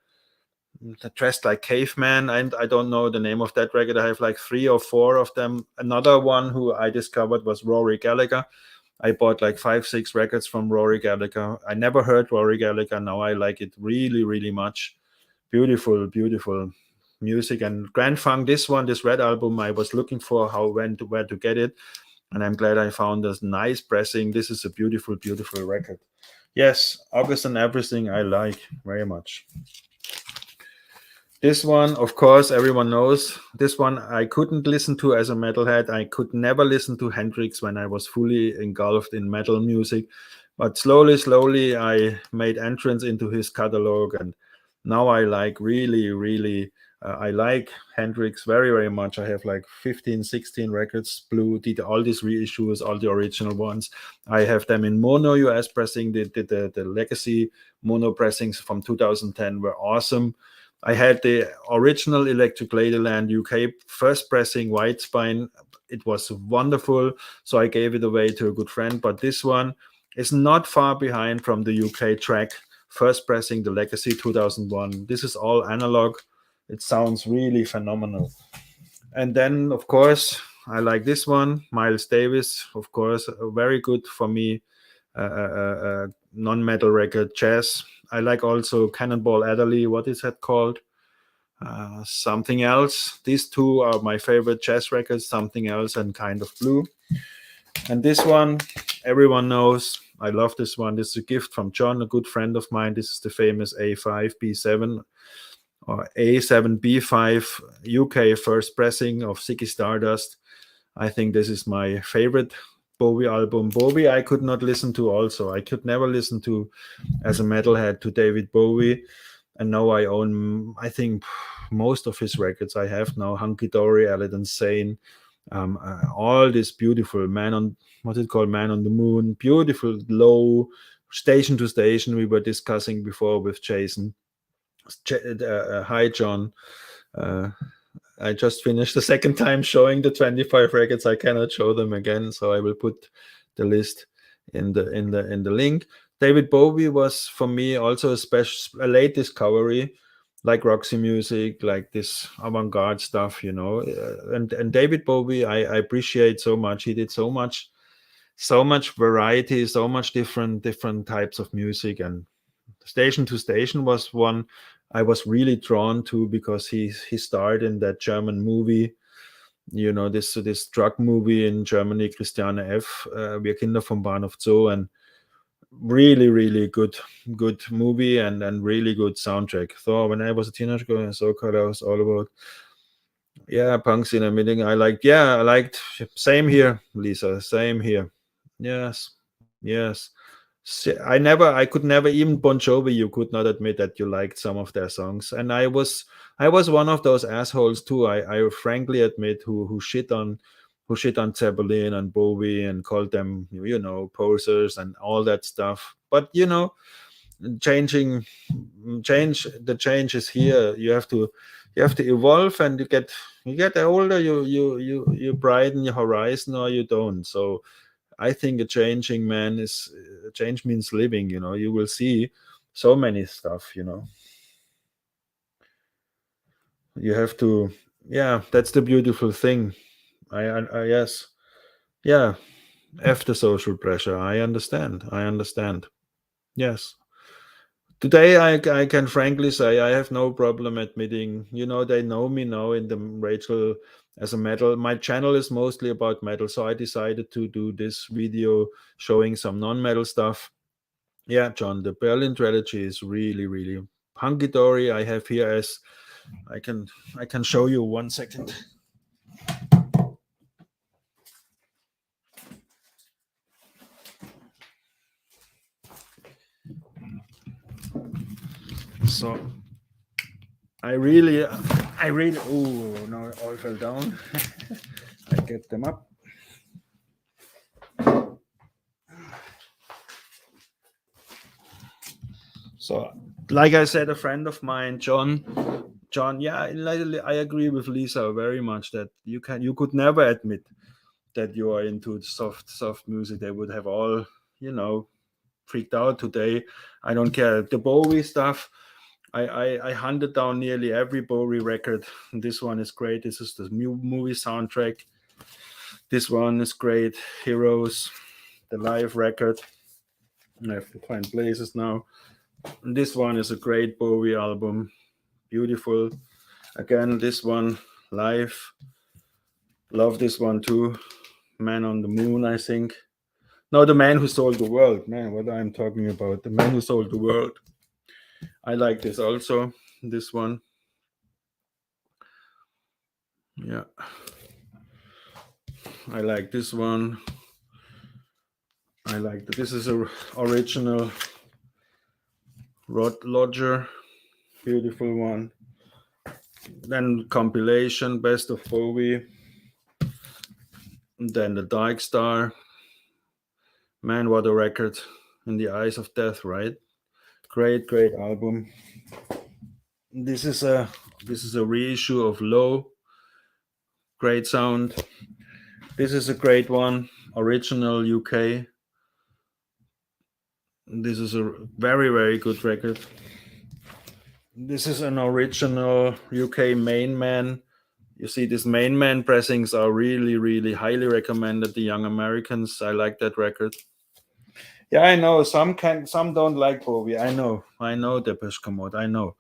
dressed like caveman. And I don't know the name of that record. I have like three or four of them. Another one who I discovered was Rory Gallagher. I bought like 5-6 records from Rory Gallagher. I never heard Rory Gallagher. Now I like it really, really much. Beautiful, beautiful music. And Grand Funk, this Red Album, I was looking for where to get it. And I'm glad I found this nice pressing. This is a beautiful, beautiful record. Yes, August and everything I like very much. This one, of course, everyone knows. This one I couldn't listen to as a metalhead. I could never listen to Hendrix when I was fully engulfed in metal music. But slowly, I made entrance into his catalog. And now I like really, really, I like Hendrix very, very much. I have like 15, 16 records. Blue did all these reissues, all the original ones. I have them in mono US pressing. The legacy mono pressings from 2010 were awesome. I had the original Electric Ladyland UK first pressing white spine. It was wonderful. So I gave it away to a good friend. But this one is not far behind from the UK track first pressing, the Legacy 2001. This is all analog. It sounds really phenomenal. And then, of course, I like this one, Miles Davis, of course, very good for me, non-metal record, jazz. I like also Cannonball Adderley. What is that called? Something Else. These two are my favorite jazz records, Something Else and Kind of Blue. And this one, everyone knows. I love this one. This is a gift from John, a good friend of mine. This is the famous A5B7 or A7B5 UK first pressing of Ziggy Stardust. I think this is my favorite Bowie album. Bowie I could not listen to also. I could never listen to, as a metalhead, to David Bowie. And now I own, I think, most of his records. I have now Hunky Dory, Aladdin Sane, all this beautiful Man on, what's it called, Man on the Moon, beautiful low Station to Station we were discussing before with Jason. Hi John, I just finished the second time showing the 25 records. I cannot show them again, so I will put the list in the link. David Bowie was for me also a late discovery, like Roxy music, like this avant-garde stuff, you know. And David Bowie, I appreciate so much. He did so much variety, so much different types of music. And Station to Station was one I was really drawn to because he starred in that German movie, you know, this drug movie in Germany, Christiane F. Wir Kinder vom Bahnhof Zoo, and really good movie and really good soundtrack. So when I was a teenager, so I was all about punks in a meeting. I liked same here, Lisa, same here. Yes. I could never, even Bon Jovi, you could not admit that you liked some of their songs. And I was one of those assholes too. I frankly admit who shit on Zeppelin and Bowie and called them, you know, posers and all that stuff. But you know, change the change is here. You have to evolve, and you get older, you broaden your horizon, or you don't. So I think a changing man is change means living, you know. You will see so many stuff, you know. You have to, that's the beautiful thing. I yes, yeah. After social pressure, I understand. Yes. Today, I can frankly say I have no problem admitting, you know, they know me now in the Rachel as a metal. My channel is mostly about metal, so I decided to do this video showing some non-metal stuff. Yeah, John, the Berlin trilogy is really hunky dory. I have here as I can show you 1 second. So I really, oh no, all fell down. I get them up. So, like I said, a friend of mine, John, yeah, I agree with Lisa very much that you could never admit that you are into soft music. They would have all, you know, freaked out today. I don't care. The Bowie stuff, I hunted down nearly every Bowie record. This one is great. This is the new movie soundtrack. This one is great. Heroes, the live record. I have to find places now. And this one is a great Bowie album. Beautiful. Again, this one live. Love this one too. Man on the Moon, I think. No, The Man Who Sold the World. Man, what I'm talking about. The Man Who Sold the World. I like this also. This one. Yeah. I like this one. I like that. This is a original Rod Lodger. Beautiful one. Then compilation, best of Bowie. And then the Dark Star. Man, what a record! In the Eyes of Death, right? Great, great album. This is a reissue of Low. Great sound. This is a great one. Original UK. This is a very, very good record. This is an original UK Main Man. You see, these Main Man pressings are really, really highly recommended. The young Americans, I like that record. Yeah, I know some don't like Bowie. I know Depeche Mode. I know.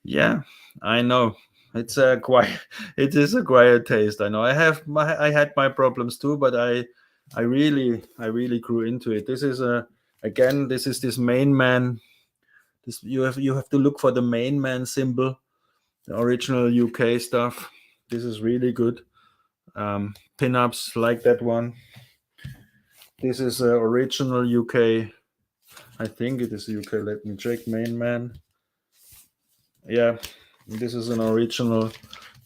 Yeah, I know. It's a quiet. It is a quiet taste. I know. I had my problems too, but I really grew into it. This is this Main Man. This you have to look for the Main Man symbol, the original UK stuff. This is really good. Pinups like that one. This is original UK. I think it is UK. Let me check. Main Man. Yeah, this is an original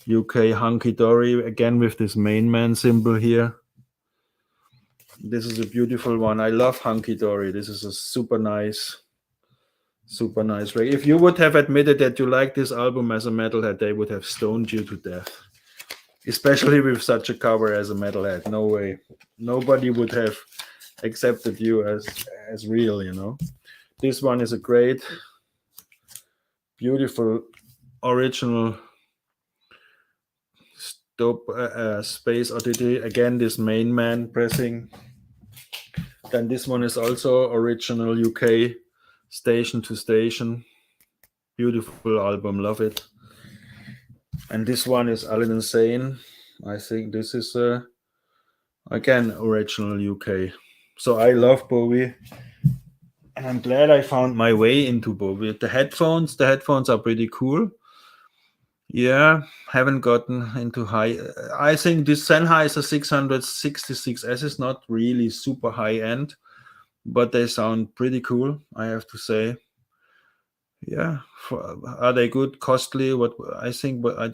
UK Hunky Dory again with this Main Man symbol here. This is a beautiful one. I love Hunky Dory. This is a super nice record. If you would have admitted that you like this album as a metalhead, they would have stoned you to death. Especially with such a cover as a metalhead. No way. Nobody would have accepted you as real, you know. This one is a great, beautiful, original Space Oddity. Again, this Main Man pressing. Then this one is also original UK, Station to Station. Beautiful album, love it. And this one is Alan Insane. I think this is again original UK. So I love Bowie, and I'm glad I found my way into Bowie. The headphones are pretty cool. Yeah, haven't gotten into high. I think this Sennheiser 666S is not really super high end, but they sound pretty cool, I have to say. Yeah, are they good? Costly? What I think, but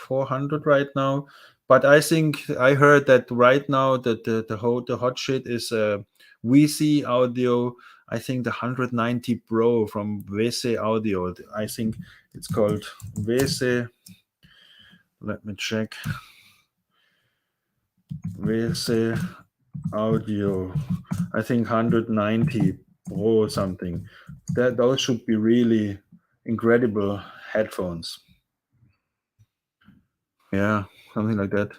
400 right now. But I think I heard that right now that the hot shit is VC Audio. I think the 190 Pro from VC Audio. I think it's called VC. Let me check. VC Audio. I think 190 Pro or something. Those should be really incredible headphones. Yeah, something like that.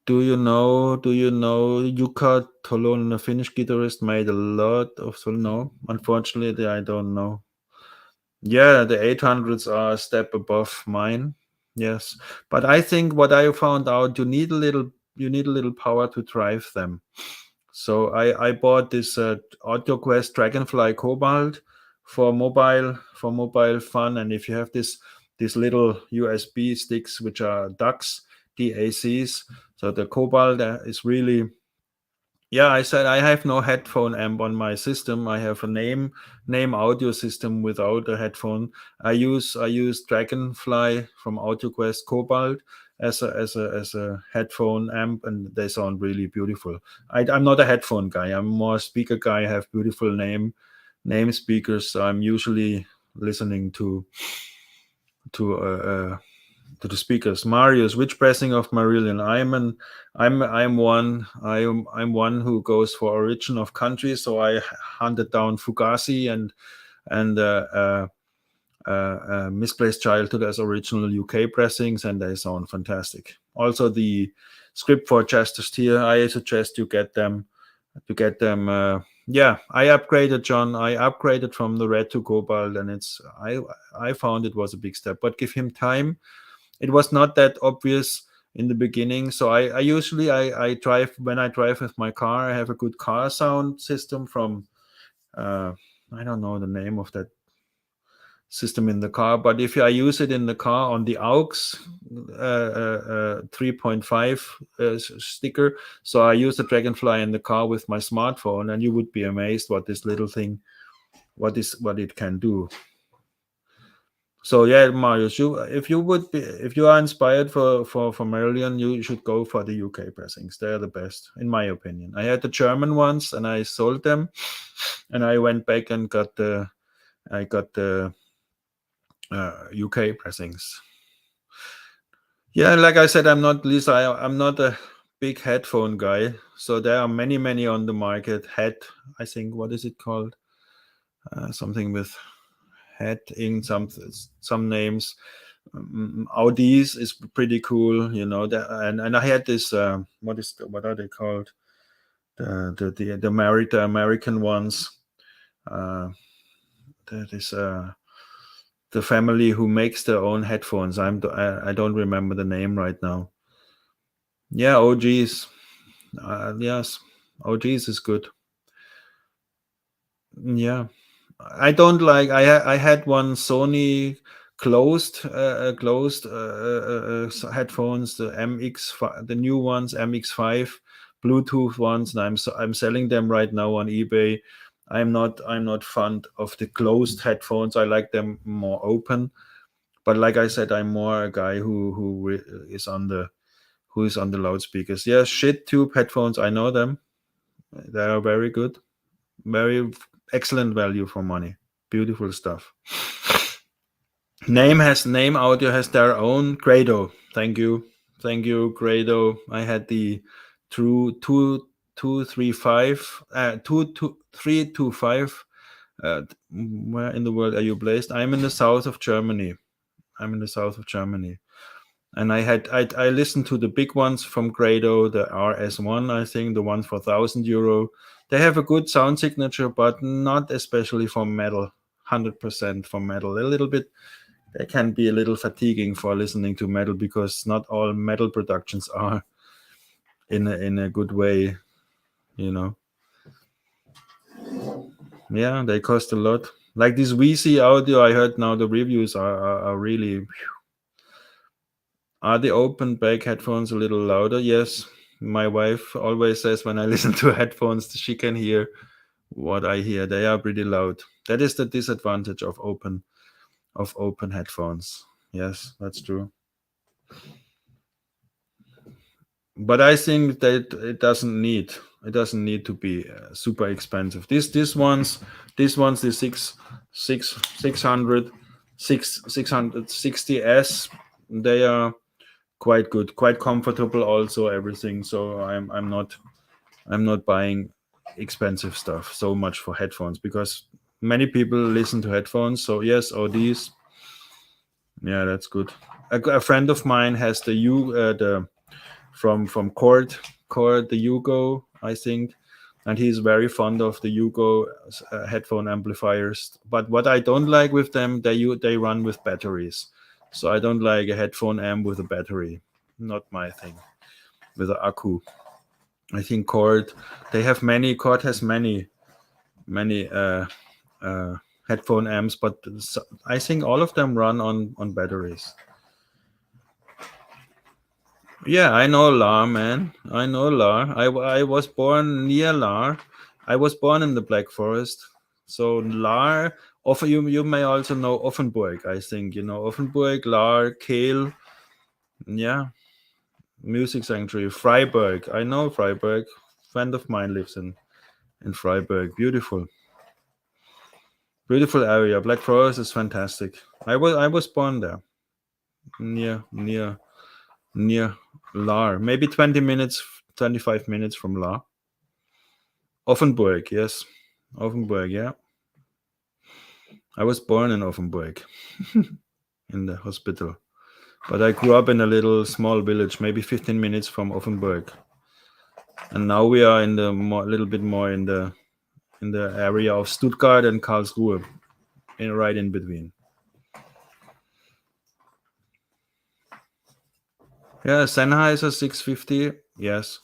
Do you know Jukka Tolonen, a Finnish guitarist, made a lot of solo? No, unfortunately, I don't know. Yeah, the 800s are a step above mine. Yes, but I think what I found out, you need a little power to drive them. So I bought this AudioQuest Dragonfly Cobalt for mobile fun, and if you have these little USB sticks which are DACs, so the Cobalt is really. Yeah, I said I have no headphone amp on my system. I have a name audio system without a headphone. I use Dragonfly from AudioQuest Cobalt as a headphone amp, and they sound really beautiful. I'm not a headphone guy. I'm more a speaker guy. I have beautiful name speakers. So I'm usually listening to uh, to the speakers. Marius, which pressing of Marillion? I'm one who goes for origin of country. So I hunted down Fugazi and Misplaced Childhood as original UK pressings, and they sound fantastic. Also, the script for Justice here, I suggest you get them. Yeah, I upgraded, John. I upgraded from the red to cobalt, and I found it was a big step. But give him time. It was not that obvious in the beginning. So I usually I drive when I drive with my car. I have a good car sound system from I don't know the name of that system in the car, but if I use it in the car on the aux 3.5 sticker, so I use the Dragonfly in the car with my smartphone, and you would be amazed what this little thing, what it can do. So yeah, Marius, if you are inspired for Marillion, you should go for the UK pressings. They are the best, in my opinion. I had the German ones and I sold them, and I went back and got the UK pressings. Yeah, like I said, I'm not Lisa. I'm not a big headphone guy. So there are many on the market. I think, what is it called? Something with head in some names. Audis is pretty cool, you know. And I had this. What are they called? The American ones. Uh, that is the family who makes their own headphones. I don't remember the name right now. Yeah, OGs. Yes, OGs is good. Yeah, I don't like. I had one Sony closed headphones, the MX, the new ones, MX5 Bluetooth ones, and I'm selling them right now on eBay. I'm not fond of the closed headphones. I like them more open. But like I said, I'm more a guy who is on the loudspeakers. Yeah, shit tube headphones. I know them. They are very good. Very excellent value for money. Beautiful stuff. Name Audio has their own Grado. Thank you, Grado. I had the two three five two 325. Where in the world are you placed? I'm in the south of Germany. And I listened to the big ones from Grado, the RS1, I think, the one for €1,000. They have a good sound signature, but not especially for metal. 100% for metal. A little bit. They can be a little fatiguing for listening to metal because not all metal productions are in a good way, you know. Yeah, they cost a lot. Like this VC audio, I heard now the reviews are really. Are the open back headphones a little louder? Yes. My wife always says when I listen to headphones, she can hear what I hear. They are pretty loud. That is the disadvantage of open headphones. Yes, that's true. But I think that it doesn't need to be super expensive. These ones, the 660s, they are quite good, quite comfortable also, everything. So I'm not buying expensive stuff so much for headphones because many people listen to headphones. So yes, or these, yeah, that's good. A friend of mine has the from Chord the Yugo, I think, and he's very fond of the Yugo headphone amplifiers. But what I don't like with them, they run with batteries, so I don't like a headphone amp with a battery. Not my thing. With an accu, I think Chord has many headphone amps, but I think all of them run on batteries. Yeah, I know Lar, man. I know Lar. I was born near Lar. I was born in the Black Forest. So Lar, you may also know Offenburg, I think. You know Offenburg, Lar, Kehl. Yeah, music sanctuary. Freiburg. I know Freiburg. Friend of mine lives in Freiburg. Beautiful area. Black Forest is fantastic. I was born there. Near Lar. Maybe 20 minutes, 25 minutes from Lar. Offenburg, yes. Offenburg, yeah. I was born in Offenburg in the hospital. But I grew up in a little small village, maybe 15 minutes from Offenburg. And now we are in the little bit more in the area of Stuttgart and Karlsruhe, right in between. Yeah, Sennheiser 650. Yes,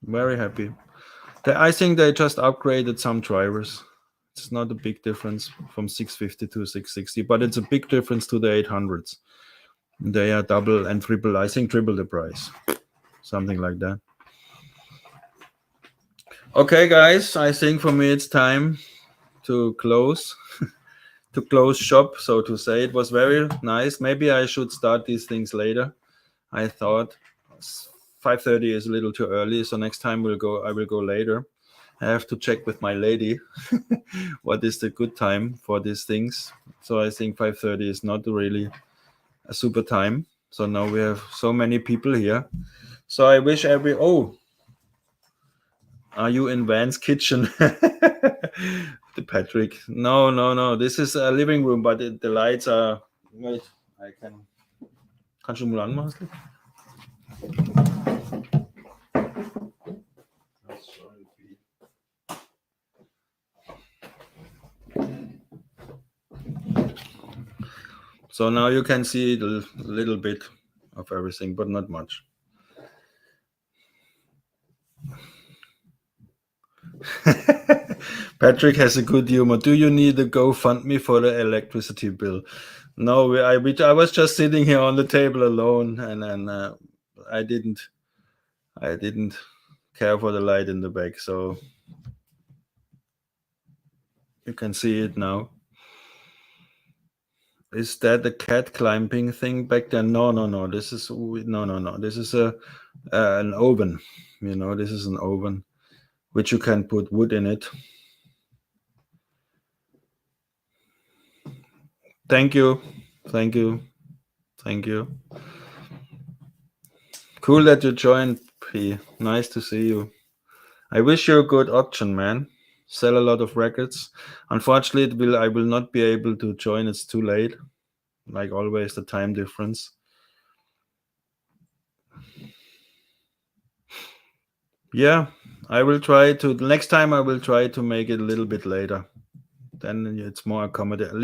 very happy. I think they just upgraded some drivers. It's not a big difference from 650 to 660, but it's a big difference to the 800s. They are double and triple, I think triple the price. Something like that. Okay, guys, I think for me it's time to close. to close shop, so to say. It was very nice. Maybe I should start these things later. I thought 5:30 is a little too early, so next time I will go later. I have to check with my lady what is the good time for these things. So I think 5:30 is not really a super time. So now we have so many people here. So I wish are you in Van's kitchen? The Patrick. No, no, no. This is a living room, but the lights are. Wait, I can. Kannst du mal anmachen? So now you can see a little bit of everything, but not much. Patrick has a good humor. Do you need a GoFundMe for the electricity bill? No, I was just sitting here on the table alone, and I didn't care for the light in the back, so you can see it now. Is that the cat climbing thing back there? No, no, no. This is no. This is an oven. You know, this is an oven, which you can put wood in it. Thank you. Cool that you joined, P. Nice to see you. I wish you a good auction, man. Sell a lot of records. Unfortunately, I will not be able to join. It's too late. Like always, the time difference. Yeah, I will try to. Next time, I will try to make it a little bit later. Then it's more accommodating.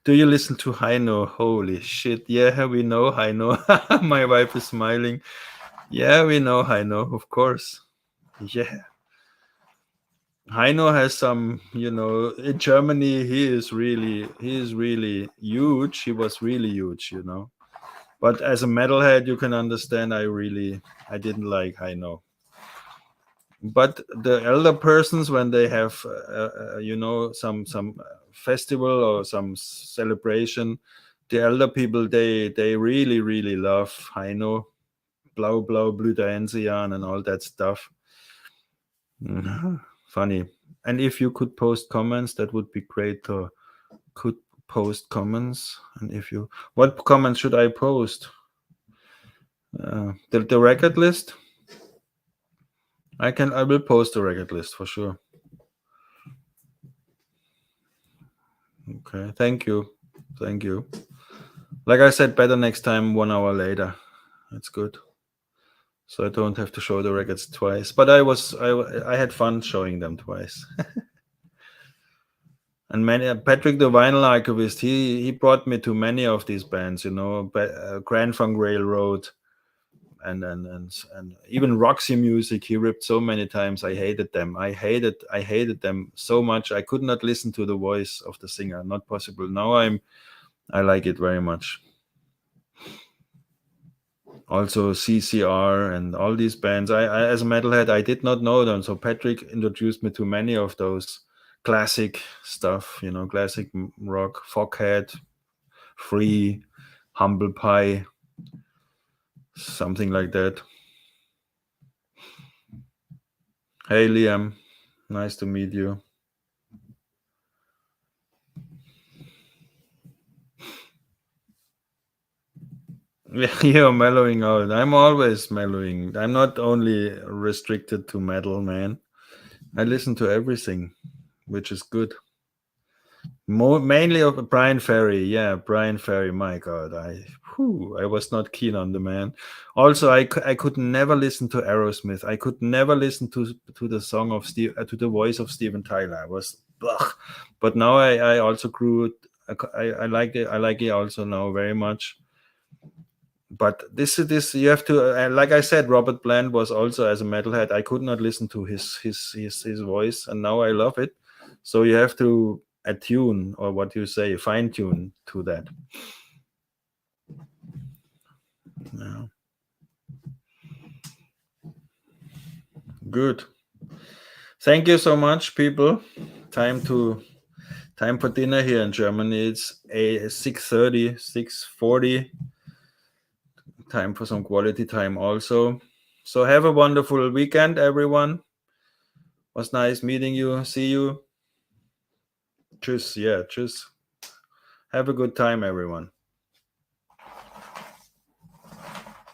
Do you listen to Heino? Holy shit. Yeah, we know Heino. My wife is smiling. Yeah, we know Heino, of course. Yeah. Heino has some, in Germany, he is really huge. He was really huge. But as a metalhead, you can understand I didn't like Heino. But the elder persons, when they have some festival or some celebration, the elder people, they really love Heino, Blau Blau Blüter Enzian and all that stuff. Funny. And if you could post comments, that would be great. Or could post comments, and what comments should I post? The record list. I will post the record list for sure. Okay, thank you. Like I said, better next time 1 hour later. That's good. So I don't have to show the records twice. But I had fun showing them twice. And Patrick, the vinyl archivist, he brought me to many of these bands. Grand Funk Railroad, and even Roxy music. He ripped so many times. I hated them. I hated them so much. I could not listen to the voice of the singer. Not possible. Now I like it very much. Also CCR and all these bands. I as a metalhead, I did not know them. So Patrick introduced me to many of those classic stuff, classic rock, Foghat, Free, Humble Pie, something like that. Hey Liam, nice to meet you. You're mellowing out. I'm always mellowing. I'm not only restricted to metal, man. I listen to everything, which is good. Mainly of Brian Ferry. Yeah, Brian Ferry. My God, I was not keen on the man. Also, I could never listen to Aerosmith. I could never listen to the song of to the voice of Steven Tyler. I was, ugh. But now I also grew. I like it. I like it also now very much. But this you have to, like I said, Robert Plant was also, as a metalhead, I could not listen to his voice, and now I love it. So you have to attune, or what you say, fine tune to that. Yeah. Good. Thank you so much, people. Time to Time for dinner here in Germany. It's 6:30, 6:40. Time for some quality time also. So have a wonderful weekend, everyone. Was nice meeting you. See you. Tschüss. Yeah, tschüss. Have a good time, everyone.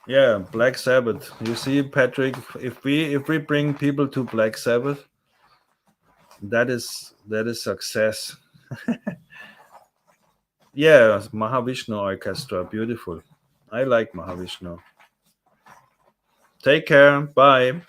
Yeah, Black Sabbath. You see, Patrick, if we bring people to Black Sabbath, that is success. Yeah, Mahavishnu Orchestra, beautiful. I like Mahavishnu. Take care. Bye.